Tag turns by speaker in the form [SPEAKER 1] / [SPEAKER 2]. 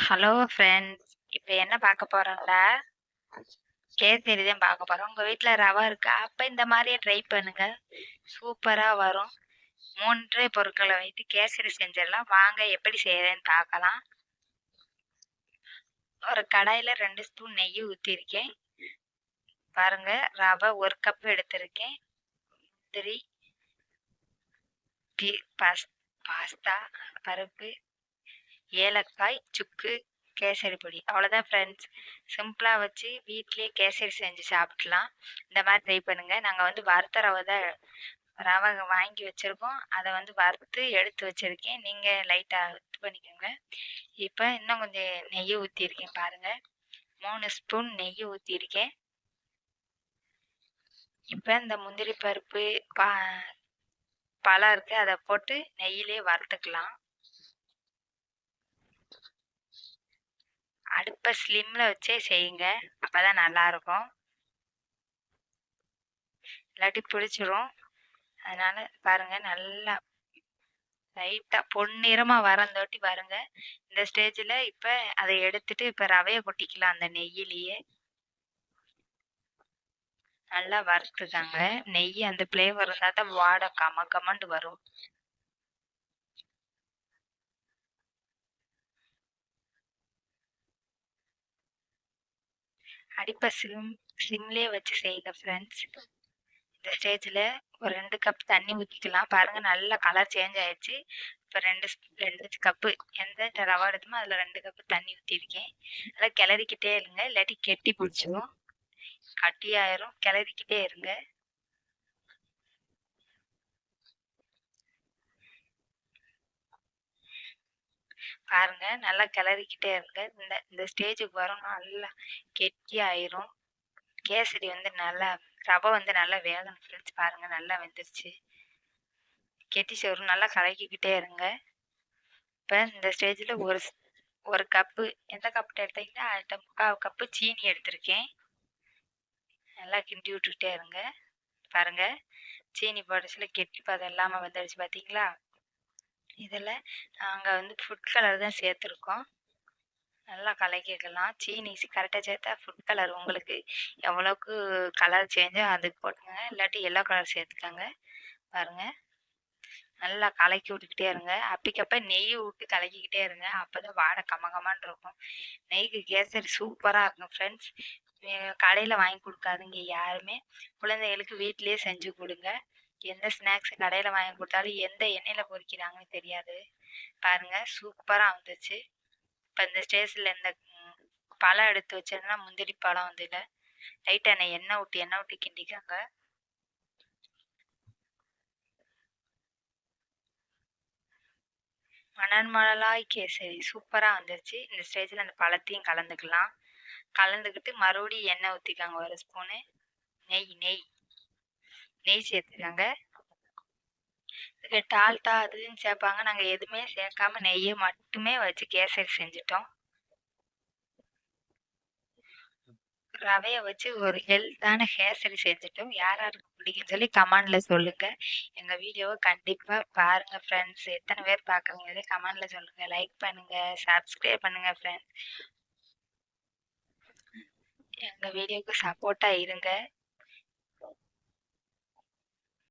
[SPEAKER 1] Hello friends. இப்போ என்ன பார்க்க போறோம்டா? கேசரி தான் பார்க்க போறோம். உங்க வீட்ல ரவை இருக்கா? அப்ப இந்த மாதிரியே ட்ரை பண்ணுங்க. சூப்பரா வரும். 3 பொருட்களை வைத்து கேசரி செஞ்சிடலாம். வாங்க எப்படி செய்யறேன்னு பார்க்கலாம். ஒரு கடாயில 2 ஸ்பூன் நெய் ஊற்றிருக்கேன். பாருங்க, ரவை 1 கப் எடுத்திருக்கேன். முந்திரி, பாஸ்தா பருப்பு, ஏலக்காய், சுக்கு, கேசரி பொடி. அவ்வளோதான் ஃப்ரெண்ட்ஸ். சிம்பிளாக வச்சு வீட்லேயே கேசரி செஞ்சு சாப்பிட்லாம். இந்த மாதிரி ட்ரை பண்ணுங்கள். நாங்கள் வந்து வறுத்த ரவை வாங்கி வச்சுருக்கோம். அதை வந்து வறுத்து எடுத்து வச்சுருக்கேன். நீங்கள் லைட்டாக இது பண்ணிக்கோங்க. இப்போ இன்னும் கொஞ்சம் நெய் ஊற்றிருக்கேன். பாருங்கள், 3 ஸ்பூன் நெய் ஊற்றிருக்கேன். இப்போ இந்த முந்திரி பருப்பு பழம் இருக்குது, அதை போட்டு நெய்யிலே வறுத்துக்கலாம். அடுப்பை ஸ்லிம்ல வச்சே செய்யுங்க, அப்பதான் நல்லா இருக்கும். இல்லாட்டி பிடிச்சிரும். அதனால பாருங்க, நல்லா லைட்டா பொன்னிறமா வரந்தோட்டி பாருங்க. இந்த ஸ்டேஜ்ல இப்ப அதை எடுத்துட்டு இப்ப ரவைய கொட்டிக்கலாம். அந்த நெய்யிலேயே நல்லா வறுத்துதாங்க. நெய் அந்த பிளேவர் இருந்தா தான் வாடை கமகமண்டு வரும். அடுப்பை ஸ்லிம்லயே வச்சு செய்யுங்க ஃப்ரெண்ட்ஸ். இந்த ஸ்டேஜ்ல ஒரு 2 கப் தண்ணி ஊற்றிக்கலாம். பாருங்க, நல்லா கலர் சேஞ்ச் ஆயிடுச்சு. இப்போ 2 கப்பு எந்த ரவா எடுத்துமோ அதில் 2 கப்பு தண்ணி ஊற்றிருக்கேன். நல்லா கிளறிக்கிட்டே இருங்க, இல்லாட்டி கெட்டி பிடிச்சிடும், கட்டியாயிரும். கிளறிக்கிட்டே இருங்க. பாருங்க, நல்லா கிளறிக்கிட்டே இருங்க. இந்த ஸ்டேஜுக்கு வரும், நல்லா கெட்டியாயிரும். கேசரி வந்து நல்லா ரவை வந்து நல்லா வேகணும் ஃப்ரெண்ட்ஸ். பாருங்க, நல்லா வெந்துருச்சு. கெட்டி சோறு நல்லா கலக்கிக்கிட்டே இருங்க. இப்போ இந்த ஸ்டேஜில் ஒரு கப்பு, எந்த கப்பு எடுத்தீங்கன்னா அதுக்கு 3/4 கப்பு சீனி எடுத்திருக்கேன். நல்லா கிண்டி விட்டுக்கிட்டே இருங்க. பாருங்க, சீனி போடுறதுல கெட்டி பதம் இல்லாமல் வந்துடுச்சு பார்த்தீங்களா? இதில் நாங்கள் வந்து ஃபுட் கலர் தான் சேர்த்துருக்கோம். நல்லா கலக்கிக்கலாம். சீனி கரெக்டாக சேர்த்தா ஃபுட் கலர் உங்களுக்கு எவ்வளோக்கு கலர் சேஞ்சோ அதுக்கு போட்டுங்க, இல்லாட்டி எல்லோ கலர் சேர்த்துக்கோங்க. பாருங்கள், நல்லா கலக்கி விட்டுக்கிட்டே இருங்க. அப்பக்கப்போ நெய் விட்டு கலக்கிக்கிட்டே இருங்க, அப்போ தான் வாடை கமகமான்னு இருக்கும். நெய்க்கு கேசரி சூப்பராக இருக்கும் ஃப்ரெண்ட்ஸ். கடையில் வாங்கி கொடுக்காதீங்க யாருமே. குழந்தைகளுக்கு வீட்டிலேயே செஞ்சு கொடுங்க. எந்த ஸ்நாக்ஸ் கடையில் வாங்கி கொடுத்தாலும் எந்த எண்ணெயில் பொரிக்கிறாங்கன்னு தெரியாது. பாருங்கள், சூப்பராக வந்துச்சு. இப்போ இந்த ஸ்டேஜில் இந்த பழம் எடுத்து வச்சதுன்னா முந்திரி பழம் வந்து இல்லை, லைட்டாக எண்ணெய் விட்டு கிண்டிக்காங்க. மணல் கேசரி சூப்பராக வந்துருச்சு. இந்த ஸ்டேஜில் அந்த பழத்தையும் கலந்துக்கலாம். கலந்துக்கிட்டு மறுபடியும் எண்ணெய் ஊற்றிக்காங்க. 1 ஸ்பூனு நெய் சேர்த்துக்காங்க. இதுக்கு டால்டா அதுன்னு சேர்ப்பாங்க. நாங்கள் எதுவுமே சேர்க்காம நெய்யை மட்டுமே வச்சு கேசரி செஞ்சிட்டோம். ரவையை வச்சு ஒரு ஹெல்த்தான கேசரி செஞ்சுட்டோம். யாருக்கு பிடிக்குன்னு சொல்லி கமெண்ட்ல சொல்லுங்க. எங்க வீடியோவை கண்டிப்பா பாருங்க ஃப்ரெண்ட்ஸ். எத்தனை பேர் பார்க்குறீங்க கமெண்ட்ல சொல்லுங்க. லைக் பண்ணுங்க, சப்ஸ்கிரைப் பண்ணுங்க ஃப்ரெண்ட்ஸ். எங்க வீடியோக்கு சப்போர்ட்டா இருங்க.